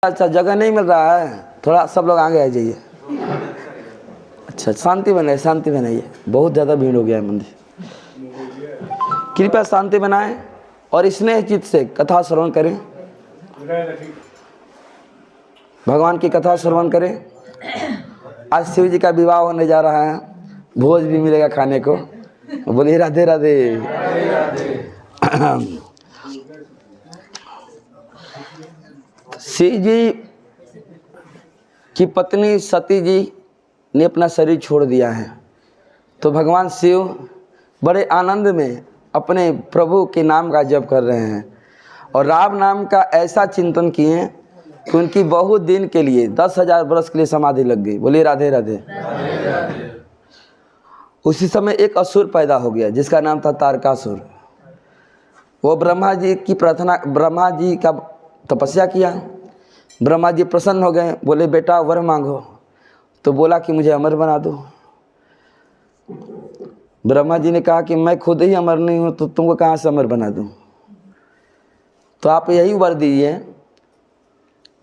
अच्छा जगह नहीं मिल रहा है, थोड़ा सब लोग आगे आ जाइए। अच्छा शांति बनाइए, बहुत ज़्यादा भीड़ हो गया है मंदिर। कृपया शांति बनाएं और स्नेह चित्त से कथा श्रवण करें, भगवान की कथा श्रवण करें। आज शिव जी का विवाह होने जा रहा है, भोज भी मिलेगा खाने को। बोलिए राधे राधे। शिव जी की पत्नी सती जी ने अपना शरीर छोड़ दिया है, तो भगवान शिव बड़े आनंद में अपने प्रभु के नाम का जप कर रहे हैं और राम नाम का ऐसा चिंतन किए कि उनकी बहुत दिन के लिए 10,000 वर्ष के लिए समाधि लग गई। बोलिए राधे राधे। उसी समय एक असुर पैदा हो गया जिसका नाम था तारकासुर। वो ब्रह्मा जी की प्रार्थना, ब्रह्मा जी का तपस्या किया। ब्रह्मा जी प्रसन्न हो गए, बोले बेटा वर मांगो। तो बोला कि मुझे अमर बना दो। ब्रह्मा जी ने कहा कि मैं खुद ही अमर नहीं हूँ तो तुमको कहाँ से अमर बना दूँ। तो आप यही वर दीजिए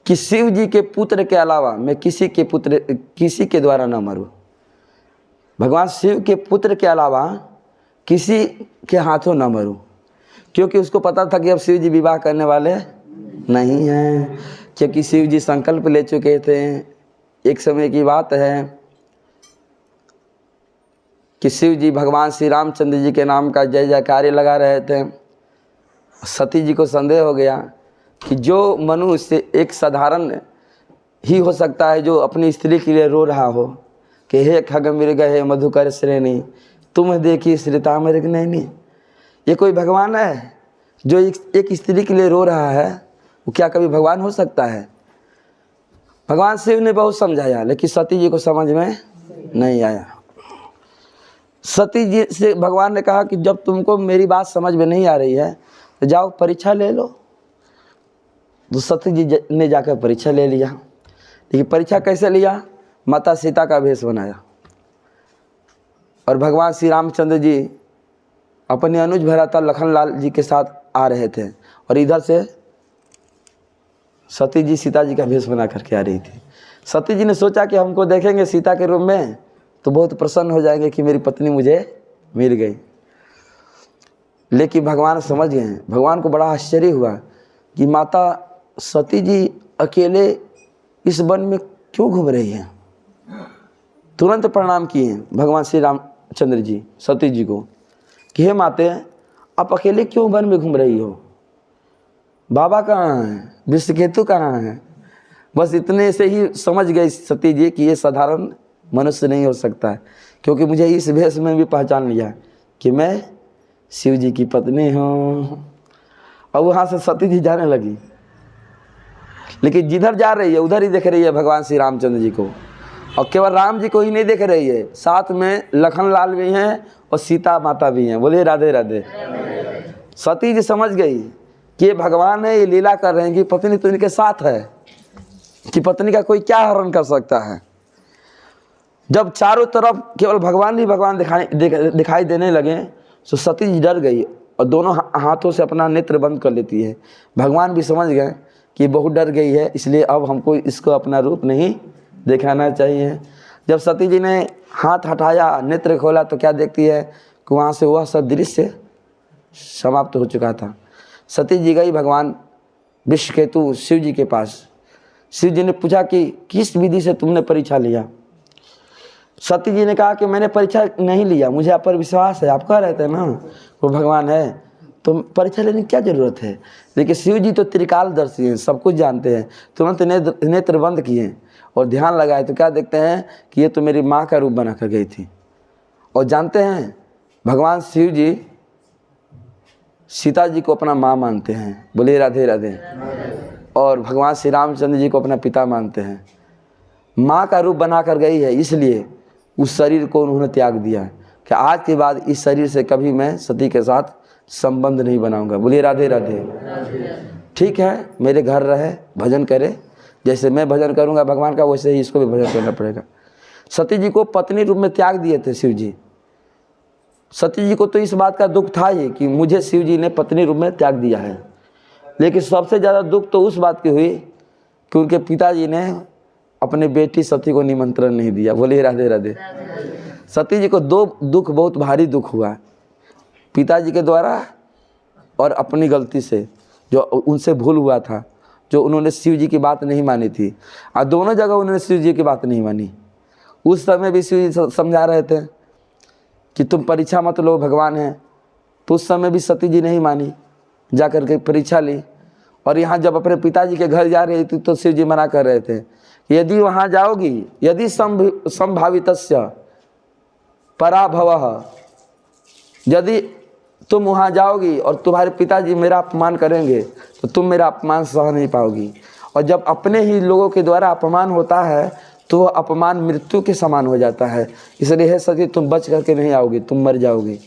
कि शिव जी के पुत्र के अलावा मैं किसी के द्वारा न मरूं। भगवान शिव के पुत्र के अलावा किसी के हाथों न मरूं, क्योंकि उसको पता था कि अब शिव जी विवाह करने वाले नहीं हैं, क्योंकि शिव जी संकल्प ले चुके थे। एक समय की बात है कि शिव जी भगवान श्री रामचंद्र जी के नाम का जय जयकारे लगा रहे थे। सती जी को संदेह हो गया कि जो मनुष्य एक साधारण ही हो सकता है जो अपनी स्त्री के लिए रो रहा हो कि हे खग मृग हे मधुकर श्रेणी तुम देखी श्रीता मृग नैनी, ये कोई भगवान है जो एक स्त्री के लिए रो रहा है? वो क्या कभी भगवान हो सकता है? भगवान शिव ने बहुत समझाया लेकिन सती जी को समझ में नहीं आया। सती जी से भगवान ने कहा कि जब तुमको मेरी बात समझ में नहीं आ रही है तो जाओ परीक्षा ले लो। तो सती जी ने जाकर परीक्षा ले लिया। लेकिन परीक्षा कैसे लिया? माता सीता का भेष बनाया और भगवान श्री रामचंद्र जी अपने अनुज भराता लखनलाल जी के साथ आ रहे थे और इधर से सती जी सीता जी का भेष बना करके आ रही थी। सती जी ने सोचा कि हमको देखेंगे सीता के रूप में तो बहुत प्रसन्न हो जाएंगे कि मेरी पत्नी मुझे मिल गई। लेकिन भगवान समझ गए। भगवान को बड़ा आश्चर्य हुआ कि माता सती जी अकेले इस वन में क्यों घूम रही हैं। तुरंत प्रणाम किए भगवान श्री रामचंद्र जी सती जी को कि हे माते आप अकेले क्यों वन में घूम रही हो? बाबा कहाँ हैं? विश्वकेतु कहाँ हैं? बस इतने से ही समझ गई सती जी कि ये साधारण मनुष्य नहीं हो सकता है, क्योंकि मुझे इस भेष में भी पहचान लिया कि मैं शिव जी की पत्नी हूँ। और वहाँ से सती जी जाने लगी, लेकिन जिधर जा रही है उधर ही देख रही है भगवान श्री रामचंद्र जी को। और केवल राम जी को ही नहीं देख रही है, साथ में लखनलाल भी हैं और सीता माता भी हैं। बोलिए राधे राधे। सती जी समझ गई कि ये भगवान है, ये लीला कर रहे हैं कि पत्नी तो इनके साथ है, कि पत्नी का कोई क्या हरण कर सकता है। जब चारों तरफ केवल भगवान ही भगवान दिखाई देने लगे तो सती जी डर गई और दोनों हाथों से अपना नेत्र बंद कर लेती है। भगवान भी समझ गए कि बहुत डर गई है, इसलिए अब हमको इसको अपना रूप नहीं दिखाना चाहिए। जब सती जी ने हाथ हटाया, नेत्र खोला तो क्या देखती है कि वहाँ से वह सब दृश्य समाप्त हो चुका था। सती जी गई भगवान विश्वकेतु शिव जी के पास। शिव जी ने पूछा कि किस विधि से तुमने परीक्षा लिया? सती जी ने कहा कि मैंने परीक्षा नहीं लिया, मुझे आप पर विश्वास है। आप कह रहे थे ना वो भगवान है, तो परीक्षा लेने की क्या ज़रूरत है? लेकिन शिव जी तो त्रिकालदर्शी हैं, सब कुछ जानते हैं। तुरंत नेत्र बंद किए और ध्यान लगाए तो क्या देखते हैं कि ये तो मेरी माँ का रूप बना कर गई थी। और जानते हैं भगवान शिव जी सीता जी को अपना माँ मानते हैं। बोलिए राधे राधे। और भगवान श्री रामचंद्र जी को अपना पिता मानते हैं। माँ का रूप बना कर गई है, इसलिए उस शरीर को उन्होंने त्याग दिया कि आज के बाद इस शरीर से कभी मैं सती के साथ संबंध नहीं बनाऊंगा। बोलिए राधे राधे। ठीक है, मेरे घर रहे, भजन करे, जैसे मैं भजन करूंगा भगवान का वैसे ही इसको भी भजन करना पड़ेगा। सती जी को पत्नी रूप में त्याग दिए थे शिव जी। सती जी को तो इस बात का दुख था ही कि मुझे शिव जी ने पत्नी रूप में त्याग दिया है, लेकिन सबसे ज़्यादा दुख तो उस बात की हुई कि उनके पिताजी ने अपने बेटी सती को निमंत्रण नहीं दिया। बोलिए राधे राधे। सती जी को दो दुख, बहुत भारी दुख हुआ, पिताजी के द्वारा और अपनी गलती से, जो उनसे भूल हुआ था, जो उन्होंने शिव जी की बात नहीं मानी थी। और दोनों जगह उन्होंने शिव जी की बात नहीं मानी। उस समय भी शिव जी समझा रहे थे कि तुम परीक्षा मत लो, भगवान है। तो उस समय भी सती जी नहीं मानी, जा कर के परीक्षा ली। और यहाँ जब अपने पिताजी के घर जा रही थी तो शिव जी मना कर रहे थे, यदि वहाँ जाओगी, यदि संभावितस्य पराभवः, यदि तुम वहाँ जाओगी और तुम्हारे पिताजी मेरा अपमान करेंगे तो तुम मेरा अपमान सह नहीं पाओगी। और जब अपने ही लोगों के द्वारा अपमान होता है तो वह अपमान मृत्यु के समान हो जाता है। इसलिए है सती, तुम बच करके नहीं आओगी, तुम मर जाओगी।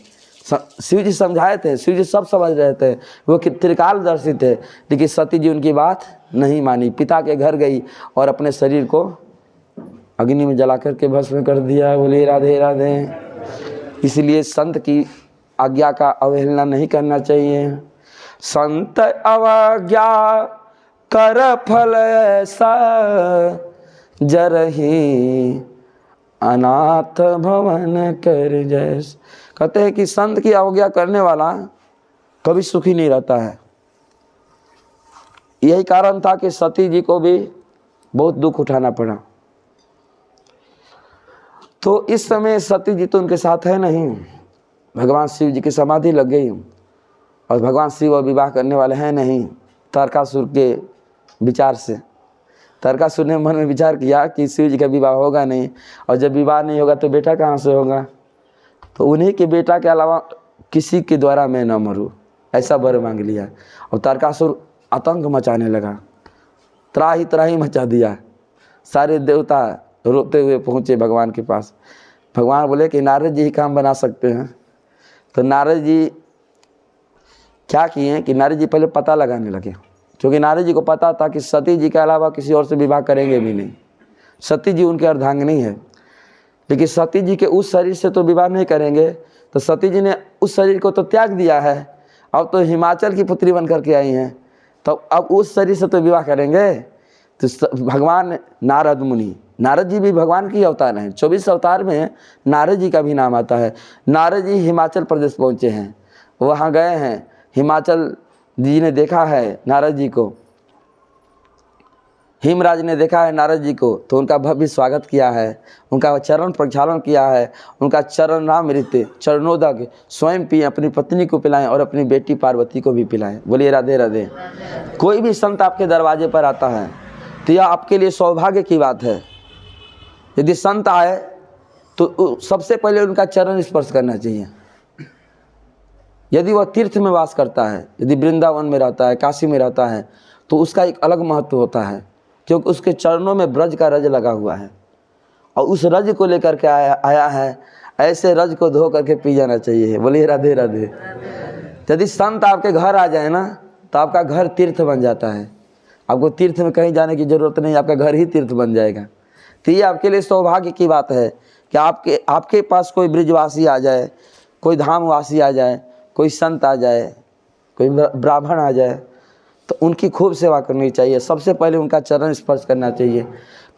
शिव जी समझाए थे, शिव जी सब समझ रहे थे, वो त्रिकालदर्शी थे, लेकिन सती जी उनकी बात नहीं मानी। पिता के घर गई और अपने शरीर को अग्नि में जला करके भस्म कर दिया। बोलिए राधे राधे। इसलिए संत की आज्ञा का अवहेलना नहीं करना चाहिए। संत अवज्ञा कर फल ऐसा, जरही अनाथ भवन कर जैस। कहते हैं कि संत की अवज्ञा करने वाला कभी सुखी नहीं रहता है। यही कारण था कि सती जी को भी बहुत दुख उठाना पड़ा। तो इस समय सती जी तो उनके साथ है नहीं, भगवान शिव जी की समाधि लग गई और भगवान शिव विवाह करने वाले हैं नहीं। तारकासुर के विचार से तारकासुर ने मन में विचार किया कि शिव जी का विवाह होगा नहीं, और जब विवाह नहीं होगा तो बेटा कहाँ से होगा। तो उन्हीं के बेटा के अलावा किसी के द्वारा मैं न मरूं, ऐसा वर मांग लिया। और तारकासुर आतंक मचाने लगा, त्राही त्राही मचा दिया। सारे देवता रोते हुए पहुँचे भगवान के पास। भगवान बोले कि नारद जी ही काम बना सकते हैं। तो नारद जी क्या किए कि नारद जी पहले पता लगाने लगे, क्योंकि नारद जी को पता था कि सती जी के अलावा किसी और से विवाह करेंगे भी नहीं। सती जी उनके अर्धांगिनी है, लेकिन सती जी के उस शरीर से तो विवाह नहीं करेंगे। तो सती जी ने उस शरीर को तो त्याग दिया है, अब तो हिमाचल की पुत्री बन करके आई हैं, तो अब उस शरीर से तो विवाह करेंगे। तो भगवान नारद मुनि, नारद जी भी भगवान की अवतार हैं। 24 अवतार में नारद जी का भी नाम आता है। नारद जी हिमाचल प्रदेश पहुँचे हैं, वहाँ गए हैं। हिमाचल जी ने देखा है नारद जी को, हिमराज ने देखा है नारद जी को, तो उनका भव्य स्वागत किया है, उनका चरण प्रक्षालन किया है, उनका चरणामृत चरणोदक स्वयं पिए, अपनी पत्नी को पिलाएं और अपनी बेटी पार्वती को भी पिलाएं। बोलिए राधे राधे। कोई भी संत आपके दरवाजे पर आता है तो यह आपके लिए सौभाग्य की बात है। यदि संत आए तो सबसे पहले उनका चरण स्पर्श करना चाहिए। यदि वह तीर्थ में वास करता है, यदि वृंदावन में रहता है, काशी में रहता है, तो उसका एक अलग महत्व होता है, क्योंकि उसके चरणों में ब्रज का रज लगा हुआ है और उस रज को लेकर के आया है। ऐसे रज को धो करके पी जाना चाहिए। बोलिए राधे राधे। यदि संत आपके घर आ जाए ना तो आपका घर तीर्थ बन जाता है। आपको तीर्थ में कहीं जाने की ज़रूरत नहीं, आपका घर ही तीर्थ बन जाएगा। तो ये आपके लिए सौभाग्य की बात है कि आपके पास कोई ब्रिजवासी आ जाए, कोई धामवासी आ जाए, कोई संत आ जाए, कोई ब्राह्मण आ जाए, तो उनकी खूब सेवा करनी चाहिए। सबसे पहले उनका चरण स्पर्श करना चाहिए,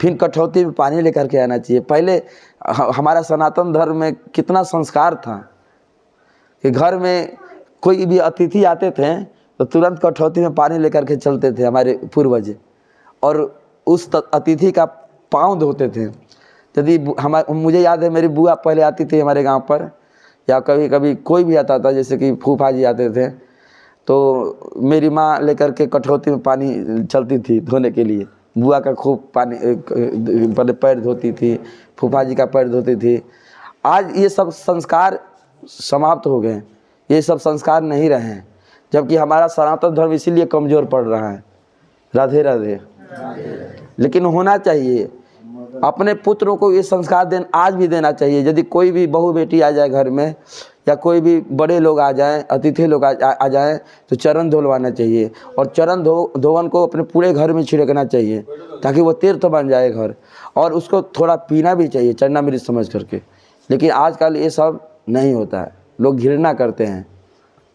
फिर कठौती में पानी लेकर के आना चाहिए। पहले हमारा सनातन धर्म में कितना संस्कार था कि घर में कोई भी अतिथि आते थे तो तुरंत कठौती में पानी लेकर के चलते थे हमारे पूर्वज, और उस अतिथि का पाँव धोते थे। यदि मुझे याद है मेरी बुआ पहले आती थी हमारे गांव पर, या कभी कभी कोई भी आता था, जैसे कि फूफा जी आते थे, तो मेरी माँ लेकर के कठौती में पानी चलती थी धोने के लिए। बुआ का खूब पानी पहले पैर धोती थी, फूफा जी का पैर धोती थी। आज ये सब संस्कार समाप्त हो गए, ये सब संस्कार नहीं रहे हैं, जबकि हमारा सनातन धर्म इसीलिए कमज़ोर पड़ रहा है। राधे राधे। लेकिन होना चाहिए, अपने पुत्रों को ये संस्कार आज भी देना चाहिए। यदि कोई भी बहू बेटी आ जाए घर में, या कोई भी बड़े लोग आ जाएं, अतिथि लोग आ जाएं, तो चरण धुलवाना चाहिए, और चरण धोवन को अपने पूरे घर में छिड़कना चाहिए ताकि वो तीर्थ बन जाए घर। और उसको थोड़ा पीना भी चाहिए चरणामृत समझ करके। लेकिन आजकल ये सब नहीं होता है, लोग घृणा करते हैं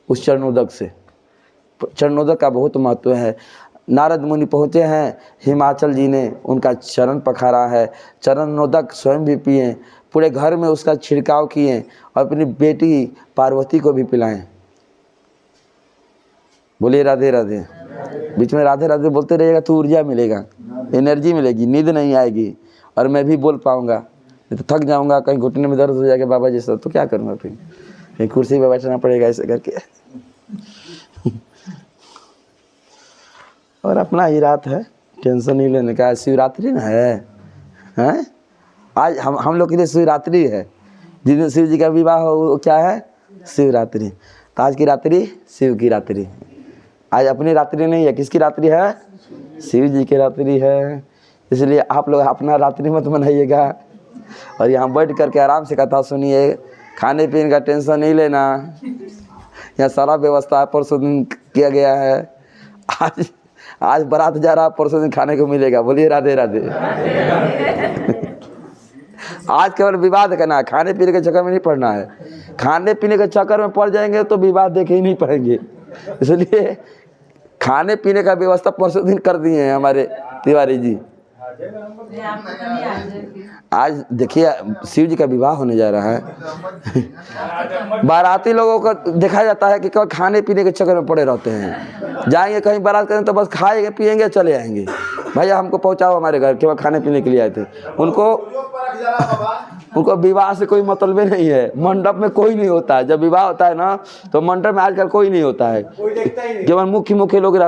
उस चरणोदक से। चरणोदक का बहुत महत्व है। नारद मुनि पहुँचे हैं, हिमाचल जी ने उनका चरण पखारा है, चरण नोदक स्वयं भी पिए, पूरे घर में उसका छिड़काव किए और अपनी बेटी पार्वती को भी पिलाएं। बोलिए राधे राधे। बीच में राधे राधे बोलते रहिएगा तो ऊर्जा मिलेगा, एनर्जी मिलेगी, नींद नहीं आएगी और मैं भी बोल पाऊंगा। नहीं तो थक जाऊंगा, कहीं घुटने में दर्द हो जाएगा बाबा जी सब, तो क्या करूँगा फिर, कहीं कुर्सी पर बैठना पड़ेगा ऐसे करके। और अपना ही रात है, टेंशन नहीं लेने का। शिवरात्रि ना है, हैं? आज हम लोग के लिए शिवरात्रि है। जिस दिन शिव जी का विवाह हो वो क्या है? शिवरात्रि। तो आज की रात्रि शिव की रात्रि, आज अपनी रात्रि नहीं है, किसकी रात्रि है? शिव जी की रात्रि है। इसलिए आप लोग अपना रात्रि मत मनाइएगा और यहाँ बैठ करके आराम से कथा सुनिए, खाने पीने का टेंशन नहीं लेना। यहाँ सारा व्यवस्था परसों दिन किया गया है। आज बारात जा रहा, परसों दिन खाने को मिलेगा। बोलिए राधे राधे। आज केवल विवाद करना है, खाने पीने के चक्कर में नहीं पड़ना है। खाने पीने के चक्कर में पड़ जाएंगे तो विवाद देखे ही नहीं पाएंगे। इसलिए खाने पीने का व्यवस्था परसों दिन कर दिए हैं हमारे तिवारी जी। आज देखिए शिव जी का विवाह होने जा रहा है। बाराती लोगों को देखा जाता है कि केवल खाने पीने के चक्कर में पड़े रहते हैं। जाएंगे कहीं बारात करें तो बस खाएंगे पिएंगे चले आएंगे। भैया हमको पहुंचाओ हमारे घर, केवल खाने पीने के लिए आए थे। उनको विवाह से कोई मतलब नहीं है। मंडप में कोई नहीं होता है। जब विवाह होता है ना तो मंडप में आजकल कोई नहीं होता है, केवल मुख्य लोग रहते हैं।